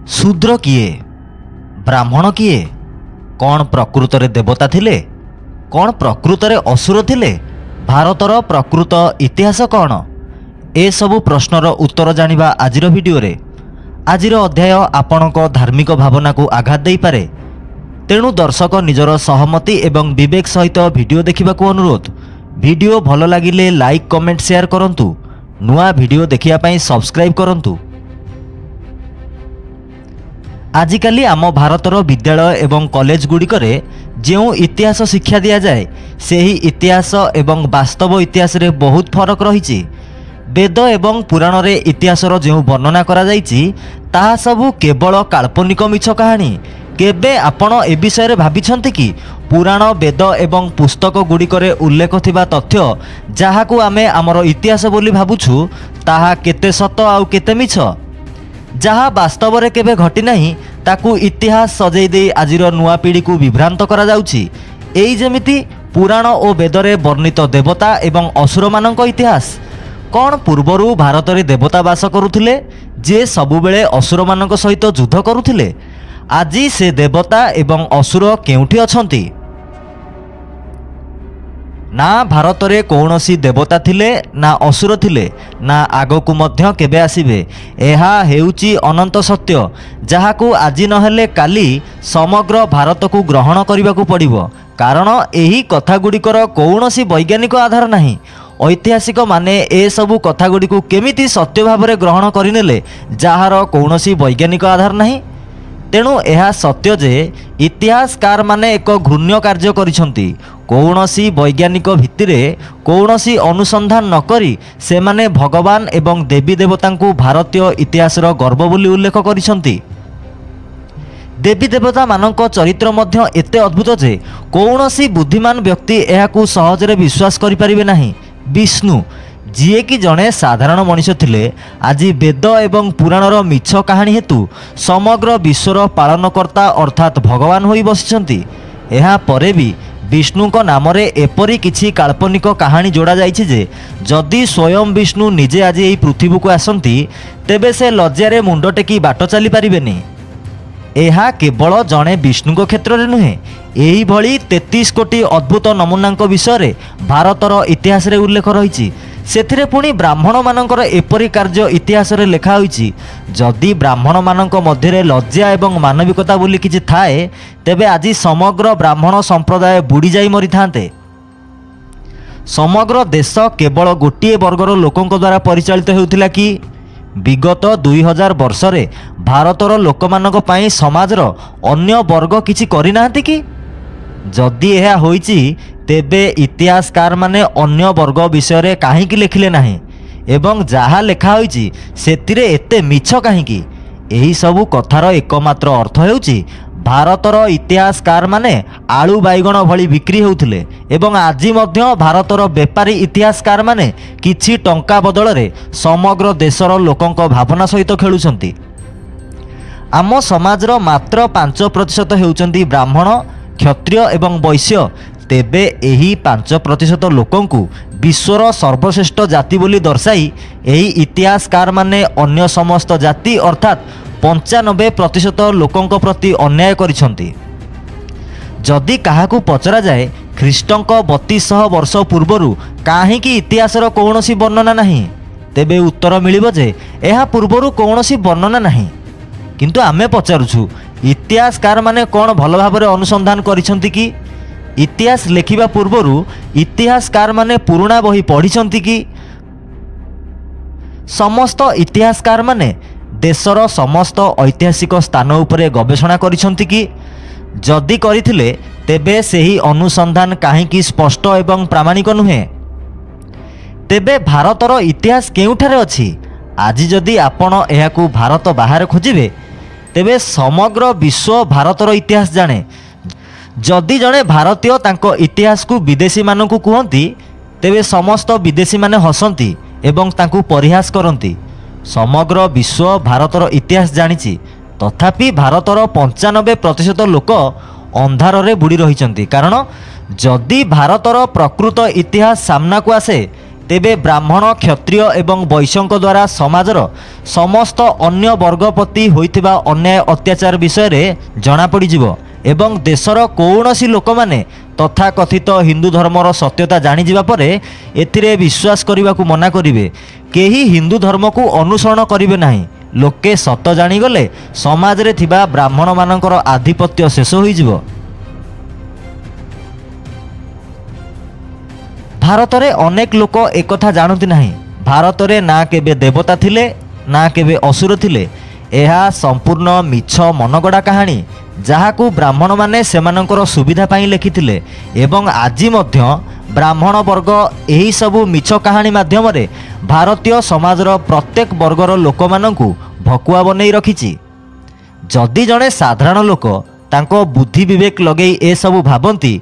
शूद्र किए ब्राह्मण किए कौन प्रकृतरे देवता थिले कौन प्रकृतरे असुर थिले भारतर प्रकृत इतिहास कौन ए सबु प्रश्नर उत्तर जानिबा आजिर भिडियो रे। आजिर अध्याय आपणक धार्मिक भावना को आघात देई पारे, तेणु दर्शक निजर सहमति एवं विवेक सहित भिडियो देखिबा को अनुरोध। भिडियो भल लागिले लाइक कमेंट शेयर करंतु, नुआ भिडियो देखिया पई सब्सक्राइब करंतु। आजिकाली आम भारतर विद्यालय एवं कॉलेज गुड़िकरे जो इतिहास शिक्षा दि जाए सेही इतिहास एवं वास्तव इतिहास रे बहुत फरक रही। वेद एवं पुराण रे इतिहासर जो वर्णना करा जाइछि ताहा सबु केवल काल्पनिक मिछ कहानी। केबे आपण ए विषय भाविछन्ति कि पुराण वेद एवं पुस्तक गुड़िकरे उल्लेख थिबा तथ्य जहाकू आमे आमर इतिहास बोली भाबुछु ताहा केते सत आउ केते मिछ, जहाँ वास्तव में केबे घटी नाही ताकू इतिहास सजई दे आजिर नुआ पीढ़ी को विभ्रांत करा जाउछि। एई जेमिति पुराण और वेदरे वर्णित देवता एवं असुर मानक इतिहास। कौन पूर्वरु भारत में देवता बास करुथिले जे सबुबेले असुर मानक सहित युद्ध करुथिले? आजी से देवता एवं असुर केउठी अछंती? ना भारत में कौनसी देवता थिले ना असुर थिले ना आगकू मध्य केबे आसीबे। एहा हेउची अनंत सत्य जहाकू आजी नहेले काली समग्र भारत को ग्रहण करने पड़िबो, कारण एही कथा गुड़िकर कौनसी वैज्ञानिक आधार नाही। ऐतिहासिक माने ए सबु कथा गुड़िकू केमिति सत्य भावरे ग्रहण करिनेले जहार कौनसी वैज्ञानिक आधार नाही। तेणु यह सत्य जे इतिहासकार माने एक घृण्य कार्य करिसंती। कौनसी वैज्ञानिक भित्तिरे कौनसी अनुसंधान न करी से माने भगवान एवं देवी देवता को भारतीय इतिहासर गर्व बोली उल्लेख करिसंती। देवी देवता मानक चरित्र मध्य एते अद्भुत जे कौनसी बुद्धिमान व्यक्ति एहाकू सहजरे विश्वास करि परिबे नाही। विष्णु जिए कि जड़े साधारण मनीष थिले आज वेद एवं पुराणर मिछ कहानी हेतु समग्र विश्वर पालनकर्ता अर्थात भगवान होई बसिछंती। एहा परे भी विष्णु को नाम रे एपरी किछि काल्पनिक कहानी जोड़ा जाइछि जे जदि स्वयं विष्णु निजे आज एही पृथ्वी को आसंती तेबे से लज्जारे मुंड टेकी बाट चली पारिबेनी। एहा केवल जड़े विष्णु क्षेत्र में नुहे, एही भली 33 कोटी अद्भुत नमूना विषय भारतर इतिहास रे उल्लेख रही। सेथिरे पुणी ब्राह्मण मानकर एपरी कार्य इतिहास रे लेखा होईछि। जदि ब्राह्मण मानक मध्य लज्जा एवं मानविकता बोली किछि थाए तेबे आज समग्र ब्राह्मण संप्रदाय बुड़ी जाई मरी थांते। समग्र देश केवल गोटे वर्गर लोकंक द्वारा परिचालित हेउथिला कि विगत 2000 वर्ष रे भारतर लोकमानक पई समाजर अन्य वर्ग किछि करि नाहंती कि? जदि यह होईछि तेबे इतिहासकार माने अन्य वर्ग विषय रे काहीकि लेखिले नाही एवं जहा लेखा होईछि सेतिरे एते मिछ काहीकि? एही सबु कथार एकमात्र अर्थ हेउछि भारतर इतिहासकार माने आलू बैगण भली बिक्री होउथिले एवं आजि मध्य भारतर बेपारी इतिहासकार माने किछि टंका बदल रे समग्र देशर लोकंक भावना सहित खेलुछंती। आम समाजर मात्र 5% हेउचंती ब्राह्मण क्षत्रिय एवं वैश्य। तेबे एही 5% लोकंकु विश्वर सर्वश्रेष्ठ जाति बोली दर्शाई एही इतिहासकार माने अन्य समस्त जाति अर्थात 95% लोकंक प्रति अन्याय करिसंती। जदि काहाकू पचरा जाए ख्रीष्टंक 3200 वर्ष पूर्वरु काहीकि इतिहासर कौनसी वर्णना नाही, तेबे उत्तर मिलिबो जे एहा पूर्वरु कौनसी वर्णना नाही। किंतु आमे पचारुछु इतिहासकार माने कोन भल भाबरे अनुसंधान करिसंती कि? इतिहास लेखिबा पूर्वरु इतिहासकार माने पुराणा बही पढ़िसंती कि? समस्त इतिहासकार माने देशर समस्त ऐतिहासिक स्थान उपरे गवेषणा करिसंती कि? जदि करिथिले तेबे सेही अनुसंधान काहीकि स्पष्ट एवं प्रामाणिक नुहे? तेबे भारतर इतिहास केउठारे अछि? आज जदि आपण एहाकू भारत बाहर खोजिबे तेबे समग्र विश्व भारतर इतिहास जाने। जदि जड़े भारतीय तांको इतिहास को विदेशी मानकू कहती तेबे समस्त विदेशी माने हसंती एवं तांको परिहास करती। समग्र विश्व भारतर इतिहास जानिछि, तथापि भारतर 95% लोक अंधार रे बुड़ी रहिचंती। कारण जदि भारतर प्रकृत इतिहास सामना को आसे तेबे ब्राह्मण क्षत्रिय एवं वैश्यଙ୍କ द्वारा समाजर समस्त अन्य वर्ग प्रति होइतिबा अन्याय अत्याचार विषय रे जणा पड़िजिवो एवं देशर कौनसी लोक माने तथाकथित हिंदू धर्मर सत्यता जानिजिबा परे एथिरे विश्वास करिबाकू मना करिवे। केही हिंदू धर्म को अनुसरण करिवे नाही। लोके सत जानिगले समाज रे थिबा ब्राह्मण मानकर आधिपत्य शेष होइजिवो। भारत रे अनेक लोक एकथा जानती नाही। भारत रे ना केबे देवता थिले ना केबे असुर थिले। एहा संपूर्ण मिछ मनगड़ा कहानी जहाकू ब्राह्मण माने सेमानंकर सुविधा पाई लिखिथिले एवं आजि मध्य ब्राह्मण वर्ग एही सबु मिछ कहानी माध्यम रे भारतीय समाजर प्रत्येक वर्गर लोक मानंकू भकुआ बनै रखिछि। जदि जड़े साधारण लोक तांको बुद्धि विवेक लगै ए सबु भाबंती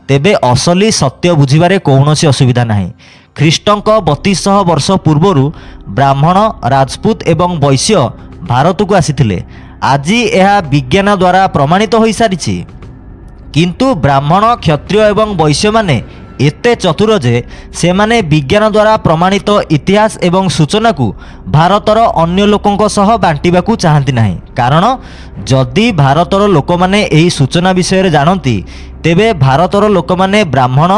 तेबे असली सत्य बुझिबारे कौनसी असुविधा नाही। ख्रीष्टंक 3200 वर्ष पूर्वरु ब्राह्मण राजपूत एवं वैश्य भारत को आसीथिले। आजि यह विज्ञान द्वारा प्रमाणित हो सारी। किंतु ब्राह्मण क्षत्रिय एवं वैश्य माने एते चतुर जे से माने विज्ञान द्वारा प्रमाणित इतिहास एवं सूचना को भारतर अन्य लोकों सह बांटिबाकू चाहती नहीं। कारण जदि भारतर लोक माने एही सूचना विषय जानती तेबे भारतर लोक माने ब्राह्मण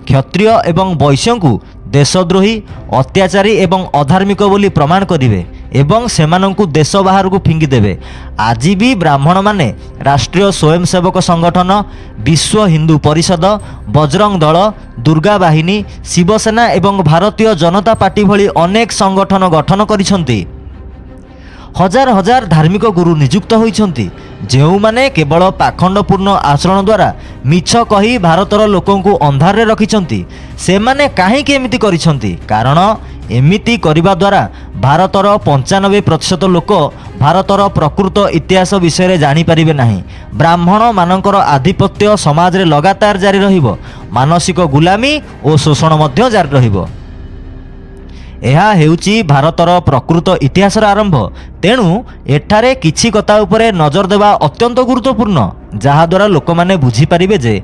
क्षत्रिय एवं वैश्य को देशद्रोही अत्याचारी एवं अधार्मिक बोली प्रमाण करिवे एवं सेमानंकु देश बाहर को फिंगी देवे। आज भी ब्राह्मण माने राष्ट्रीय स्वयंसेवक संगठन, विश्व हिंदू परिषद, बजरंग दल, दुर्गा बाहिनी, शिवसेना एवं भारतीय जनता पार्टी भली अनेक संगठन गठन करिसंती। हजार हजार धार्मिक गुरु नियुक्त होइछंती जेउ माने केवल पाखंडपूर्ण आचरण द्वारा मिछ कही भारतर लोकंकु अंधार रे रखिछंती। से माने काहे के एमिति करिछंती? कारण एमिति करिबा द्वारा भारतर 95% लोक भारतर प्रकृत इतिहास विषय रे जानि परिबे नाही। ब्राह्मण मानकर आधिपत्य समाज रे लगातार जारी रहिबो। मानसिक गुलामी और शोषण मध्य जारी रहिबो। यह हेउची भारतर प्रकृत इतिहासर आरंभ। तेणु एठारे किछि कथा उपरे नजर देवा अत्यंत गुरुत्वपूर्ण जहा द्वारा लोक माने बुझी परिबे जे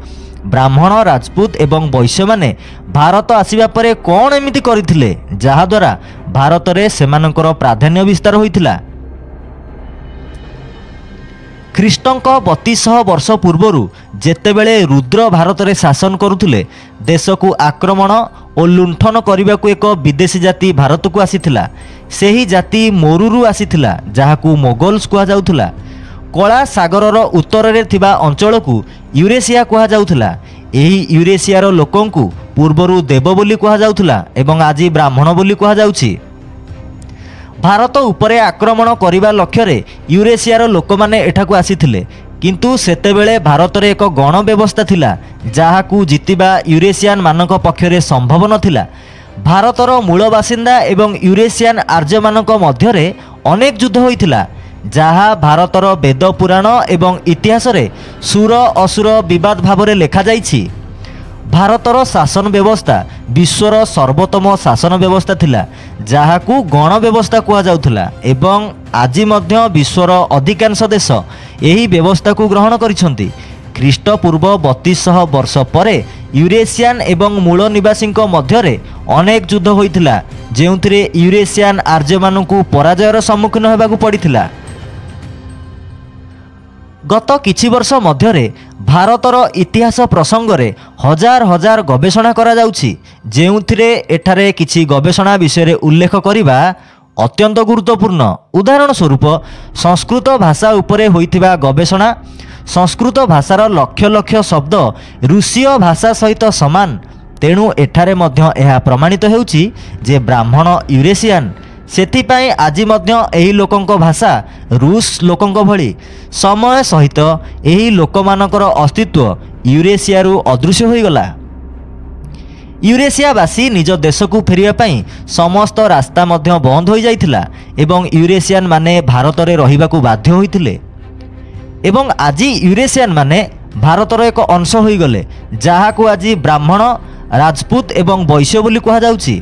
ब्राह्मण राजपूत एवं वैश्य माने भारत आसीबा परे कोन एमिति करिथिले जहा द्वारा भारत रे सेमानकर प्राधान्य विस्तार होइथिला। ख्रीष्टंक 3200 वर्ष पूर्वरु जेतेबेले रुद्र भारत रे शासन करुथिले देश को आक्रमण और लुंठन करने को एक विदेशी जाति भारत को आसीथिला। सेही जाति मोरुरु आसीथिला जहाकू मोगल्स कहा जाउथिला। कला सागरर उत्तर रे थिबा अंचल को यूरेशिया कहा जाउथिला। एही यूरेशियार लोकंकु पूर्वरु देव बोली कहा जाउथिला एवं आज ब्राह्मण बोली कहा जाउछि। भारत उपरे आक्रमण करिबा लक्ष्य रे यूरेशियार लोक माने एठाकू आसीथिले। किंतु सेतेबेले भारत रे एक गण व्यवस्था थिला जहाकू जितिबा यूरेशियान मानक पक्षरे संभव नथिला। भारतर मूल बासिंदा एवं यूरेशियान आर्य मानक मध्यरे अनेक युद्ध होइथिला जहा भारतर वेद पुराण एवं इतिहास रे सुर असुर विवाद भावरे लेखा जाइछि। भारतर शासन व्यवस्था विश्वर सर्वोत्तम शासन व्यवस्था थिला जहाकू गण व्यवस्था कहा जाउथिला एवं आज मध्य विश्वर अधिकांश देश यही व्यवस्था को ग्रहण करिसंती। ख्रीष्टपूर्व 3200 वर्ष परे यूरेशियान एवं मूल निवासी मध्यरे अनेक युद्ध होइथिला जेउथिरे यूरेशियान आर्य मानकू पराजयर सम्मुखीन हेबाकू पड़िथिला। गत किछि वर्ष मध्यरे भारतर इतिहास प्रसंग रे हजार हजार गवेषणा करा जाउछि जेउथिरे एठारे किछि गवेषणा विषय रे उल्लेख करिबा अत्यंत गुरुत्वपूर्ण। उदाहरण स्वरूप संस्कृत भाषा उपरे होइथिबा गवेषणा, संस्कृत भाषार लक्ष लक्ष शब्द रूसीय भाषा सहित समान। तेणु एठारे मध्य एहा प्रमाणित हेउछि जे ब्राह्मण यूरेशियान। सेथिपाई आज मध्य एही लोकंक भाषा रूस लोकंक भली समय सहित एही लोकमानकर अस्तित्व यूरेशियारू अदृश्य होइगला। यूरेशियावासी निज देश को फेरिया पाई समस्त रास्ता मध्य बंद हो जाइथिला एवं यूरेशियान माने भारत रे रहिबाकू बाध्य होइथिले एवं आज यूरेशियान माने भारतर एक अंश होइगले जहाकू आज ब्राह्मण राजपूत एवं वैश्य बोली कहा जाउछि।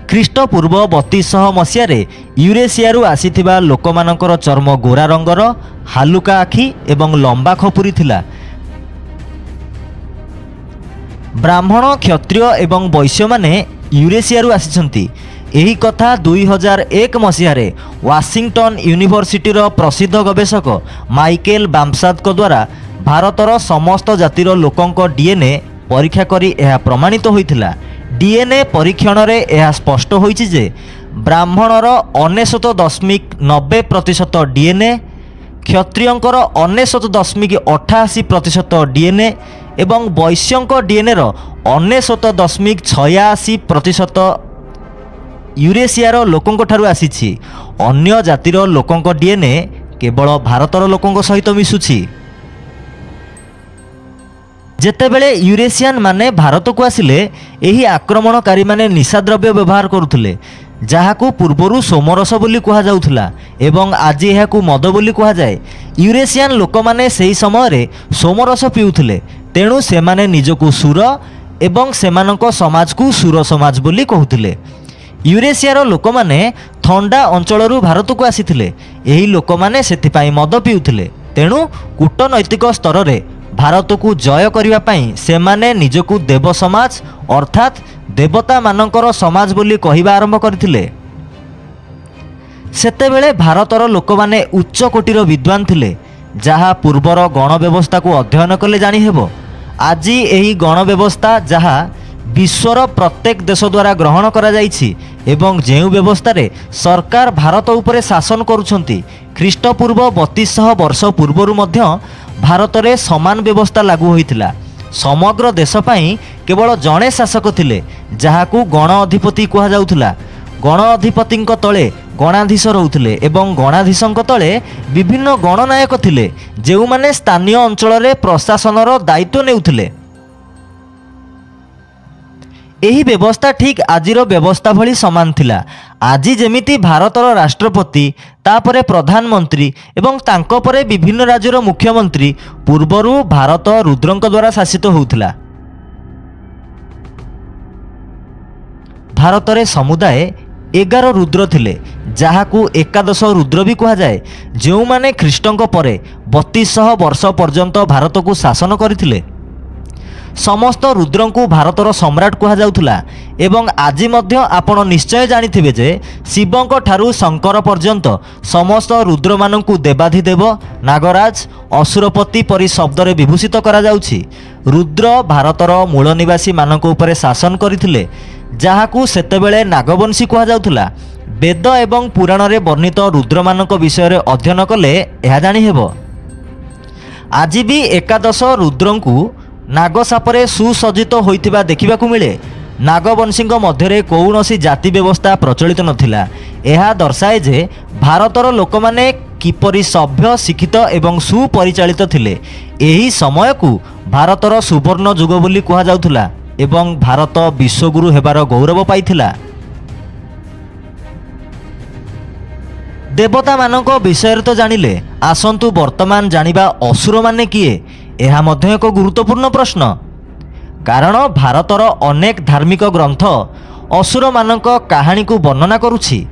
ख्रीष्टपूर्व 3200 मसीह यूरेशियारू आसीथिबा लोकमानकर चर्म गोरा रंगर, हालुका आखि एवं लंबा खपुरी थिला। ब्राह्मण क्षत्रिय एवं वैश्य माने यूरेशियारू आसिछंती। एही कथा 2001 मसीह वाशिंगटन यूनिवर्सिटीर प्रसिद्ध गवेषक माइकेल बाम्सादको द्वारा भारतर समस्त जातिर लोकंक डीएनए परीक्षा करी यह प्रमाणित होइथिला। डीएनए परीक्षण रे यह स्पष्ट होइछि जे ब्राह्मणर 99.90% डीएनए, क्षत्रियंकर 99.88% डीएनए एवं वैश्यंक डीएनए रो 99.86% यूरेशियार लोकंक ठारू आसीछि। अन्य जातिर लोकंक डीएनए केवल भारतर लोकंक सहित मिसुछि। जेतेबेले यूरेशियन माने भारत को आसिले एही आक्रमणकारी माने निशाद्रव्य व्यवहार करुथिले, जहाकू पूर्वरु सोमरस बोली कुहा जाउथला एवं आज एहाकू मद बोली कुहा जाए। यूरेशियन लोक माने सेही समय रे सोमरस पिउथिले, तेणु सेमाने निजकू सुर एवं सेमानक समाज को सुर समाज बोली कहूथिले। यूरेशियार लोक माने थंडा अंचलरू भारत को आसीथिले। एही लोक माने सेथिपाई मद पिउथिले, तेणु कूटनैतिक स्तर रे भारत को जय करिवा पाई सेमाने निजकू देव समाज अर्थात देवता मानकर समाज बोली कहिबा आरंभ करथिले। सेतेबेले भारतर लोक माने उच्च कोटीर विद्वान थिले, जहा पूर्वर गण व्यवस्था को अध्ययन कले जानी हेबो। आज एही गण व्यवस्था जहा विश्वर प्रत्येक देश द्वारा ग्रहण करा जाइछि एवं जेउ व्यवस्था रे सरकार भारत उपरे शासन करुछंती, ख्रीष्टपूर्व 3200 वर्ष पूर्वरु मध्य भारत रे समान व्यवस्था लागू होइथिला। समग्र देश पाई केवल जणे शासक थिले, जहाकू गण अधिपति कुहा जाउथिला। गण अधिपतिंक तळे गणाधीश रहुथिले एवं गणाधीशंक तळे विभिन्न गणनायक थिले, जेउ माने स्थानीय अंचल रे प्रशासनर दायित्व नेउथिले। एही व्यवस्था ठीक आजिर व्यवस्था भली समान थिला। आज जेमिति भारतर राष्ट्रपति तापरे प्रधानमंत्री एवं तांको परे विभिन्न राज्यर मुख्यमंत्री पूर्वरु भारत रुद्रंक द्वारा शासित होउथिला। भारत रे समुदाय 11 रुद्र थिले, जहाकू एकादश रुद्र भी कहा जाए, जो माने ख्रीष्टंक परे 3200 वर्ष पर्यंत भारत को शासन करथिले। समस्त रुद्र को भारतर सम्राट कहा जाउथुला एवं आज मध्य आपण निश्चय जानिथिबे जे शिवंक ठारू शंकर पर्यंत समस्त रुद्र मानंकु देवाधिदेव, नागराज, असुरपति परि शब्द रे विभूषित करा जाउछि। रुद्र भारतर मूल निवासी मानक उपरे शासन करथिले, जहाकू सेतेबेले नागवंशी कहा जाउथुला। वेद एवं पुराण रे वर्णित रुद्र मानक विषय रे अध्ययन कले एहा जानि हेबो। आज भी एकादश रुद्रंकु नागसापरे सुसज्जित होइतिबा देखिबाकू मिले। नागवंशींक मध्यरे कौनसी जाति व्यवस्था प्रचलित नथिला। एहा दर्शाए जे भारतर लोकमाने किपरि सभ्य, शिक्षित एवं सुपरिचालित थिले। एही समय को भारतर सुवर्ण युग बोली कहा जाउथुला एवं भारत विश्वगुरु हेबार गौरव पाइथिला। देवता मानक विषय तो जानिले, आसंतु वर्तमान जानिबा असुर माने किए। यह मध्य एक गुरुत्वपूर्ण प्रश्न, कारण भारतर अनेक धार्मिक ग्रंथ असुर मानक कहानी को वर्णना करुछि,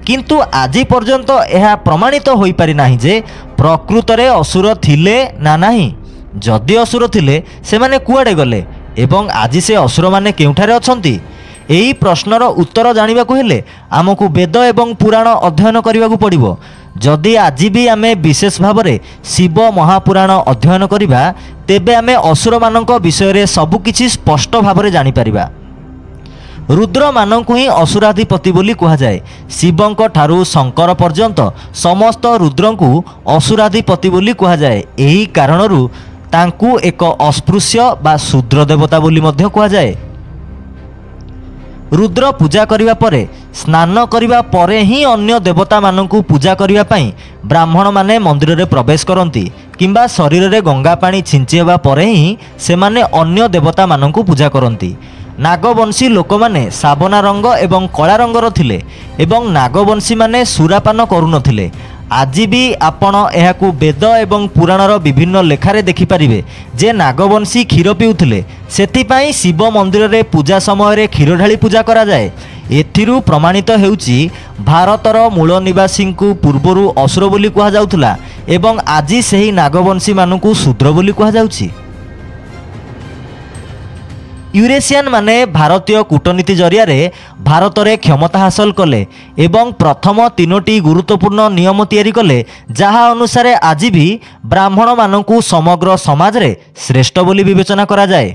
किंतु आज पर्यंत यह प्रमाणित हो पारि नाही जे प्रकृत रे असुर थिले ना नाही। जदि असुर थिले सेमाने कुआडे गले एवं आज से असुर माने केउठारे अछंती? एही प्रश्नर उत्तर जानिबाकू हेले आमकू वेद एवं पुराण अध्ययन करिबाकू पड़िबो। जदि आज भी आमे विशेष भाव में शिव महापुराण अध्ययन करिबा, तेबे आमे असुर मानक विषय रे सबु किछि स्पष्ट भाव में जानि परिबा। रुद्र मानकू ही असुराधिपति बोली कहा जाए। शिवंक ठारू शंकर पर्यंत समस्त रुद्रंकू असुराधिपति बोली कहा जाए। एही कारणरू तांकू एक अस्पृश्य बा शूद्र देवता बोली मध्य कहा जाए। रुद्र पूजा करिबा परे स्नान करिबा परे ही अन्य देवता मानकू पूजा करिबा पई ब्राह्मण माने मंदिर रे प्रवेश करंती, किंबा शरीर रे गंगा पानी छिंचिबा परे ही सेमाने अन्य देवता मानकू पूजा करंती। नागवंशी लोक माने साबना रंग एवं कला रंगर थिले एवं नागवंशी माने सुरापान करुनथिले। आज भी आपण एहाकू वेद एवं पुराणर विभिन्न लेखारे देखिपारिबे जे नागवंशी क्षीर पिउथिले, सेथिपाई शिव मंदिर रे पूजा समय रे क्षीर ढाली पूजा करा जाए। एथिरु प्रमाणित हेउची भारतर मूल निवासींकू पूर्वरु असुर बोली कहा जाउथुला एवं आज सेही नागवंशी मानकू शूद्र बोली कहा जाउची। यूरेशियन माने भारतीय कूटनीति जरिया भारत में क्षमता हासिल कले एवं प्रथम 3टी गुरुत्वपूर्ण नियम तैयारी कले जहा अनुसार आज भी ब्राह्मण मानकु समग्र समाज रे श्रेष्ठ बोली विवेचना करा जाए।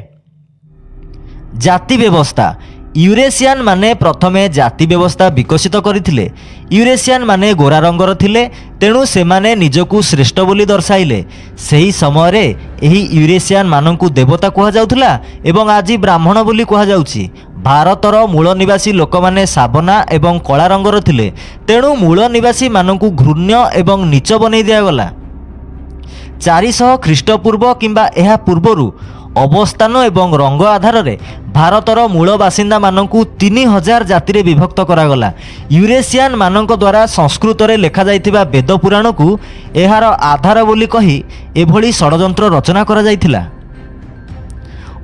जाति व्यवस्था यूरेशियन माने प्रथमे जाति व्यवस्था विकसित करथिले। यूरेशियन माने गोरा रंगर थिले तेणु सेमाने निजकु श्रेष्ठ बोली दर्शाइले। सही समय रे एही यूरेशियन मानकु देवता कहा जाउथला एवं आज ब्राह्मण बोली कहा जाउची। भारतर मूल निवासी लोक माने साबना एवं कला रंगर थिले तेणु मूल निवासी मानकु घृण्य एवं नीच बनै दियागला। 400 ख्रीष्टपूर्व किंबा एहा पूर्वरु अवस्थान एवं रंग आधार रे भारतर मूल बासिंदा मानकु 3000 जाति रे विभक्त करागला। यूरेशियन मानक द्वारा संस्कृत रे लेखा जाइथिबा वेद पुराण को एहार आधार बोली कही एभली षडयंत्र रचना करा जाइथिला।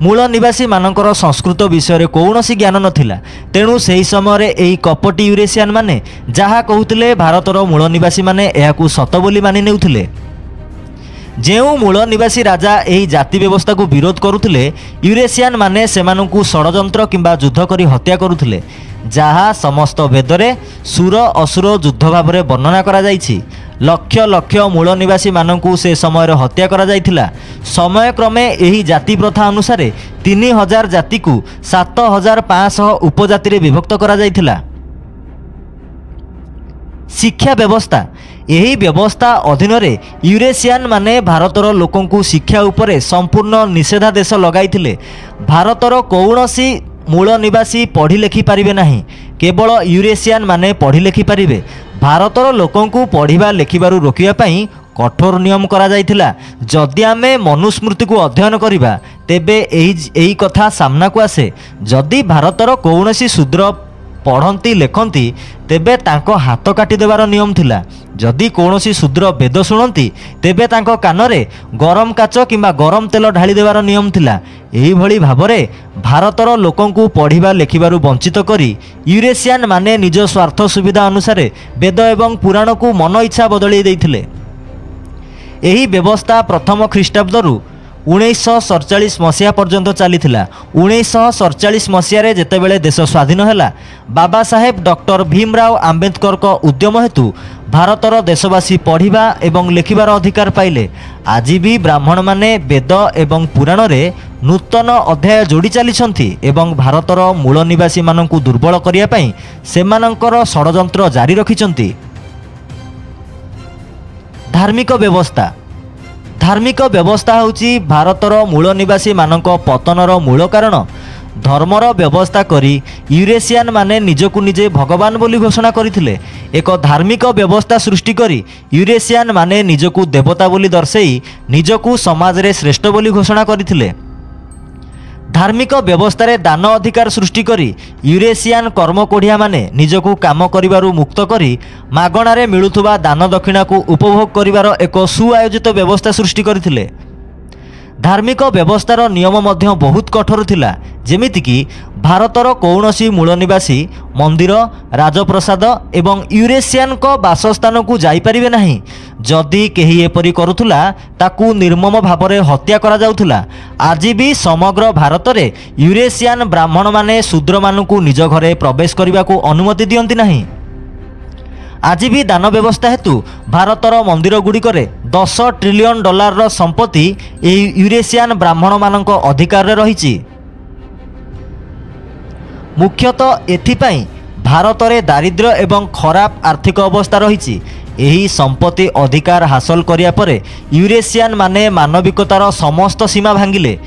मूल निवासी मानकर संस्कृत विषय कौनसी ज्ञान नथिला तेणु सही समय रे एही कपटी यूरेशियन माने जहा कहूतिले भारतर मूल निवासी माने एहाकु सत बोली मानि नेउथिले। जेउ मूल निवासी राजा एही जाति व्यवस्था को विरोध करुथिले यूरेशियन माने सेमानंकु षडयंत्र किंबा युद्ध करी हत्या करुथिले जहा समस्त वेदरे सुर असुर युद्ध भाव में वर्णना करा जाइछि। लक्ष लक्ष मूल निवासी मानंकु से समय हत्या करा जाइथिला। समय क्रमे एही जाति प्रथा अनुसार 3000 जाति को 7500 उपजाति रे विभक्त करा जाइथिला। शिक्षा व्यवस्था यही व्यवस्था अधीन रे यूरेशियन माने भारतर लोकंकु शिक्षा उपरे संपूर्ण निषेधादेश लगाइथिले। भारतर कौनसी मूल निवासी पढ़ी लेखि पारिबे नाही, केवल यूरेशियन माने पढ़ी लेखि पारिबे। भारतर लोकंकु पढ़िबा लेखिबारु रोकिबा पई कठोर नियम करा जाइथिला। जदि आमे मनुस्मृति को अध्ययन करिबा तेबे एही कथा सामना को आसे जदि भारतर कौनसी शूद्र पढ़ती लेखती तेबे तांको हाथ काटी देवार नियम थिला। जदि कौनसी शूद्र वेद शुणती तेबे तांको कानरे गरम काच किंबा गरम तेल ढाली देवार नियम थिला। एही भली भाबरे भारतर लोकंकु पढ़िबा लेखिबारु वंचित करी यूरेशियन माने निज स्वार्थ सुविधा अनुसार वेद एवं पुराण को मन इच्छा बदली देइथिले। एही व्यवस्था प्रथम ख्रीष्टाब्दरु 1947 मसीहा पर्यंत चली। 1947 मसीह जेतेबेले देश स्वाधीन हैला बाबा साहेब डॉक्टर भीमराव आंबेडकर को उद्यम हेतु भारतर देशवासी पढ़िबा एवं लेखिबार अधिकार पाइले। आज भी ब्राह्मण माने वेद एवं पुराण रे नूतन अध्याय जोड़ी चलीछंती एवं भारतर मूल निवासी मानंकु दुर्बल करिया पई सेमानंकर षडयंत्र जारी रखिछंती। धार्मिक व्यवस्था धार्मिक व्यवस्था होची भारतर मूल निवासी मानक पतनर मूल कारण। धर्मर व्यवस्था करी यूरेशियन माने निजकु निजे भगवान बोली घोषणा करथिले। एक धार्मिक व्यवस्था सृष्टि करी यूरेशियन माने निजकु देवता बोली दर्शाई निजकु समाज रे श्रेष्ठ बोली घोषणा करथिले। धार्मिक व्यवस्था रे दान अधिकार सृष्टि करी यूरेशियन कर्म कोढ़िया माने निजकु काम करिबारु मुक्त करी मागणारे मिलुथुबा दान दक्षिणा को उपभोग करिबार एक सुआयोजित व्यवस्था सृष्टि करथिले। धार्मिक व्यवस्थार नियम मध्य बहुत कठोर थिला, जेमिति कि भारतर कौनसी मूल निवासी मंदिर राजप्रसाद एवं यूरेशियन को बासस्थान को जाई परिबे नाही। जदि केही एपरि करुथुला ताकू निर्मम भावरे हत्या करा जाउथुला। आज भी समग्र भारत रे यूरेशियन ब्राह्मण माने शूद्र मानकु निज घरे प्रवेश करने को अनुमति दियंती नाही। आज भी दान व्यवस्था हेतु भारतर मंदिर गुड़िकरे 10 ट्रिलियन डॉलर संपत्ति यूरेशियन ब्राह्मण मानक अधिकार रे रहिछि। मुख्यतः एथिपाई भारत रे दारिद्र्य एवं खराब आर्थिक अवस्था रहिछि। एही संपत्ति अधिकार हासिल करिया परे यूरेशियन माने मानविकतार समस्त सीमा भांगिले।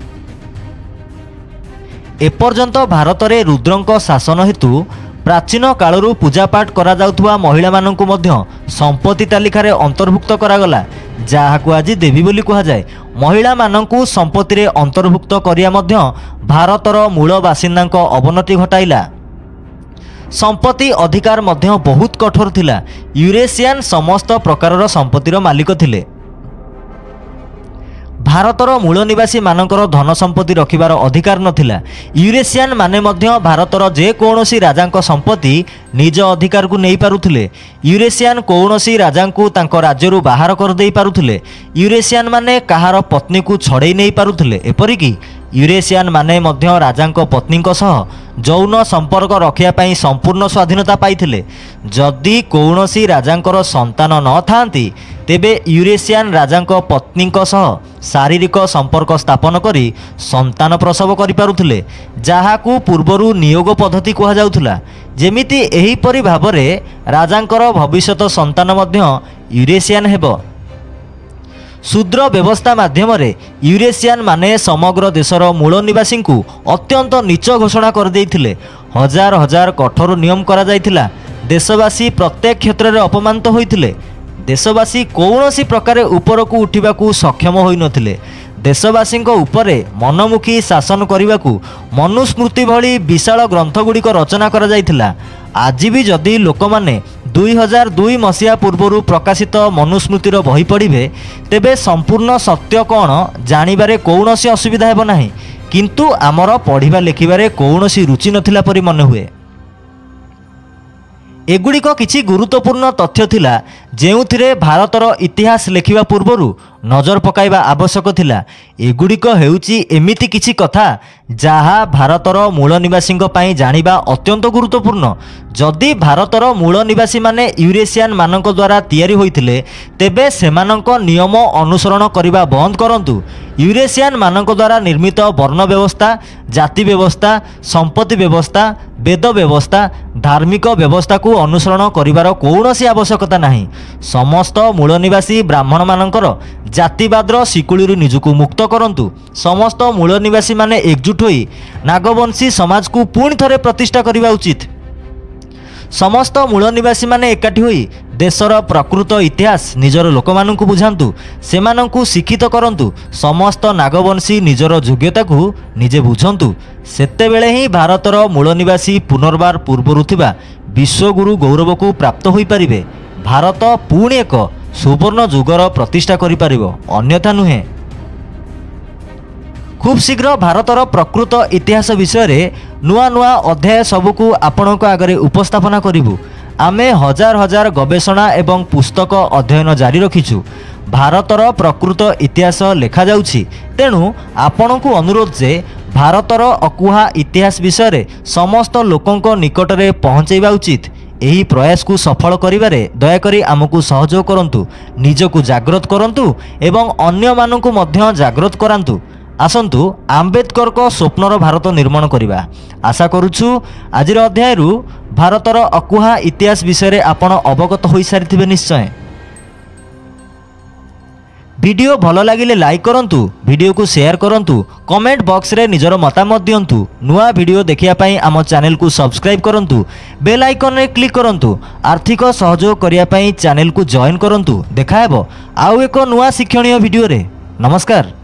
एपर्यंत भारत रे रुद्रंक शासन हेतु प्राचीन कालरू पूजापाठ करा जाउथुवा महिला माननकु मध्य संपत्ति तालिका रे अंतर्भुक्त करागला, जाहाकु आज देवी बोली कहा जाए। महिला माननकु संपत्ति रे अंतर्भुक्त करिया मध्य भारतर मूल बासिंदांक अवनति घटाइला। संपत्ति अधिकार मध्य बहुत कठोर थिला। यूरेशियन समस्त प्रकारर संपत्तिर मालिक थिले। ଭାରତର ମୂଳ ନିବାସୀ ମାନଙ୍କର ଧନ ସମ୍ପତ୍ତି ରଖିବାର ଅଧିକାର ନଥିଲା। ୟୁରେସିଆନ୍ ମାନେ ମଧ୍ୟ ଭାରତର ଯେକୌଣସି ରାଜାଙ୍କ ସମ୍ପତ୍ତି ନିଜ ଅଧିକାରକୁ ନେଇ ପାରୁଥିଲେ। ୟୁରେସିଆନ୍ କୌଣସି ରାଜାଙ୍କୁ ତାଙ୍କ ରାଜ୍ୟରୁ ବାହାର କରିଦେଇ ପାରୁଥିଲେ। ୟୁରେସିଆନ୍ ମାନେ କାହାର ପତ୍ନୀକୁ ଛଡ଼େଇ ନେଇ ପାରୁଥିଲେ। ଏପରିକି ୟୁରେସିଆନ୍ ମାନେ ମଧ୍ୟ ରାଜାଙ୍କ ପତ୍ନୀଙ୍କ ସହ ଯୌନ ସମ୍ପର୍କ ରଖିବା ପାଇଁ ସମ୍ପୂର୍ଣ୍ଣ ସ୍ୱାଧୀନତା ପାଇଥିଲେ। ଯଦି କୌଣସି ରାଜାଙ୍କର ସନ୍ତାନ ନଥାନ୍ତି ତେବେ ୟୁରେସିଆନ୍ ରାଜାଙ୍କ ପତ୍ନୀଙ୍କ ସହ ଶାରୀରିକ ସମ୍ପର୍କ ସ୍ଥାପନ କରି ସନ୍ତାନ ପ୍ରସବ କରିପାରୁଥିଲେ, ଯାହାକୁ ପୂର୍ବରୁ ନିୟୋଗ ପଦ୍ଧତି କୁହାଯାଉଥିଲା। ଯେମିତି ଏହିପରି ଭାବରେ ରାଜାଙ୍କର ଭବିଷ୍ୟତ ସନ୍ତାନ ମଧ୍ୟ ୟୁରେସିଆନ୍ ହେବ। ଶୂଦ୍ର ବ୍ୟବସ୍ଥା ମାଧ୍ୟମରେ ୟୁରେସିଆନ୍ ମାନେ ସମଗ୍ର ଦେଶର ମୂଳ ନିବାସୀଙ୍କୁ ଅତ୍ୟନ୍ତ ନୀଚ ଘୋଷଣା କରିଦେଇଥିଲେ। ହଜାର ହଜାର କଠୋର ନିୟମ କରାଯାଇଥିଲା। ଦେଶବାସୀ ପ୍ରତ୍ୟେକ କ୍ଷେତ୍ରରେ ଅପମାନିତ ହୋଇଥିଲେ। ଦେଶବାସୀ କୌଣସି ପ୍ରକାର ଉପରକୁ ଉଠିବାକୁ ସକ୍ଷମ ହୋଇନଥିଲେ। ଦେଶବାସୀଙ୍କ ଉପରେ ମନମୁଖୀ ଶାସନ କରିବାକୁ ମନୁସ୍ମୃତି ଭଳି ବିଶାଳ ଗ୍ରନ୍ଥଗୁଡ଼ିକ ରଚନା କରାଯାଇଥିଲା। ଆଜି ବି ଯଦି ଲୋକମାନେ 2002 ମସିହା ପୂର୍ବରୁ ପ୍ରକାଶିତ ମନୁସ୍ମୃତିର ବହି ପଢ଼ିବେ ତେବେ ସମ୍ପୂର୍ଣ୍ଣ ସତ୍ୟ କ'ଣ ଜାଣିବାରେ କୌଣସି ଅସୁବିଧା ହେବ ନାହିଁ। କିନ୍ତୁ ଆମର ପଢ଼ିବା ଲେଖିବାରେ କୌଣସି ରୁଚି ନଥିଲା ପରି ମନେହୁଏ। ଏଗୁଡ଼ିକ କିଛି ଗୁରୁତ୍ୱପୂର୍ଣ୍ଣ ତଥ୍ୟ ଥିଲା ଯେଉଁଥିରେ ଭାରତର ଇତିହାସ ଲେଖିବା ପୂର୍ବରୁ ନଜର ପକାଇବା ଆବଶ୍ୟକ ଥିଲା। ଏଗୁଡ଼ିକ ହେଉଛି ଏମିତି କିଛି କଥା ଯାହା ଭାରତର ମୂଳ ନିବାସୀଙ୍କ ପାଇଁ ଜାଣିବା ଅତ୍ୟନ୍ତ ଗୁରୁତ୍ୱପୂର୍ଣ୍ଣ। ଯଦି ଭାରତର ମୂଳ ନିବାସୀମାନେ ୟୁରେସିଆନ୍ ମାନଙ୍କ ଦ୍ୱାରା ତିଆରି ହୋଇଥିଲେ ତେବେ ସେମାନଙ୍କ ନିୟମ ଅନୁସରଣ କରିବା ବନ୍ଦ କରନ୍ତୁ। ୟୁରେସିଆନ୍ ମାନଙ୍କ ଦ୍ୱାରା ନିର୍ମିତ ବର୍ଣ୍ଣ ବ୍ୟବସ୍ଥା, ଜାତି ବ୍ୟବସ୍ଥା, ସମ୍ପତ୍ତି ବ୍ୟବସ୍ଥା, ବେଦ ବ୍ୟବସ୍ଥା, ଧାର୍ମିକ ବ୍ୟବସ୍ଥାକୁ ଅନୁସରଣ କରିବାର କୌଣସି ଆବଶ୍ୟକତା ନାହିଁ। ସମସ୍ତ ମୂଳ ନିବାସୀ ବ୍ରାହ୍ମଣମାନଙ୍କର ଜାତିବାଦର ଶିକୁଳିରୁ ନିଜକୁ ମୁକ୍ତ କରନ୍ତୁ। ସମସ୍ତ ମୂଳ ନିବାସୀମାନେ ଏକଜୁଟ ହୋଇ ନାଗବଂଶୀ ସମାଜକୁ ପୁଣି ଥରେ ପ୍ରତିଷ୍ଠା କରିବା ଉଚିତ। ସମସ୍ତ ମୂଳ ନିବାସୀମାନେ ଏକାଠି ହୋଇ ଦେଶର ପ୍ରକୃତ ଇତିହାସ ନିଜର ଲୋକମାନଙ୍କୁ ବୁଝାନ୍ତୁ, ସେମାନଙ୍କୁ ଶିକ୍ଷିତ କରନ୍ତୁ। ସମସ୍ତ ନାଗବଂଶୀ ନିଜର ଯୋଗ୍ୟତାକୁ ନିଜେ ବୁଝନ୍ତୁ। ସେତେବେଳେ ହିଁ ଭାରତର ମୂଳ ନିବାସୀ ପୁନର୍ବାର ପୂର୍ବରୁ ଥିବା ବିଶ୍ୱଗୁରୁ ଗୌରବକୁ ପ୍ରାପ୍ତ ହୋଇପାରିବେ। ଭାରତ ପୁଣି ଏକ ସୁବର୍ଣ୍ଣ ଯୁଗର ପ୍ରତିଷ୍ଠା କରିପାରିବ, ଅନ୍ୟଥା ନୁହେଁ। खूब शीघ्र भारतर प्रकृत इतिहास विषय नुआ नुआ अध्याय सबको आपणक आगे उपस्थापना करूँ। आमे हजार हजार गवेषणा एवं पुस्तक अध्ययन जारी रखीचु। भारतर प्रकृत इतिहास लेखा जाउछि, तेणु आपण को अनुरोध जे भारतर अकुहा इतिहास विषय समस्त लोकंक निकटरे पहुँचेबा उचित। एही प्रयास को सफल करिबारे दयाकरी आमको सहयोग करंतु, निजको जागृत करंतु एवं अन्य मानकु मध्य जागृत करांतु। आसंतु आम्बेडकर को स्वप्नर भारत निर्माण करिबा। आशा करुछु आजिर अध्याय भारतर अकुहा इतिहास विषय आपण अवगत होई सारिथिबे निश्चय। वीडियो भल लगिले लाइक करंतु, वीडियो को शेयर करंतु, कमेंट बॉक्स रे निजर मतामत दियंतु। नुआ वीडियो देखिया पई आम चैनल को सब्सक्राइब करंतु, बेल आइकन रे क्लिक करंतु। आर्थिक सहयोग करिया पई चैनल को जॉइन करंतु। देखा हेबो आउ एको नुआ शिक्षणीय वीडियो रे। नमस्कार।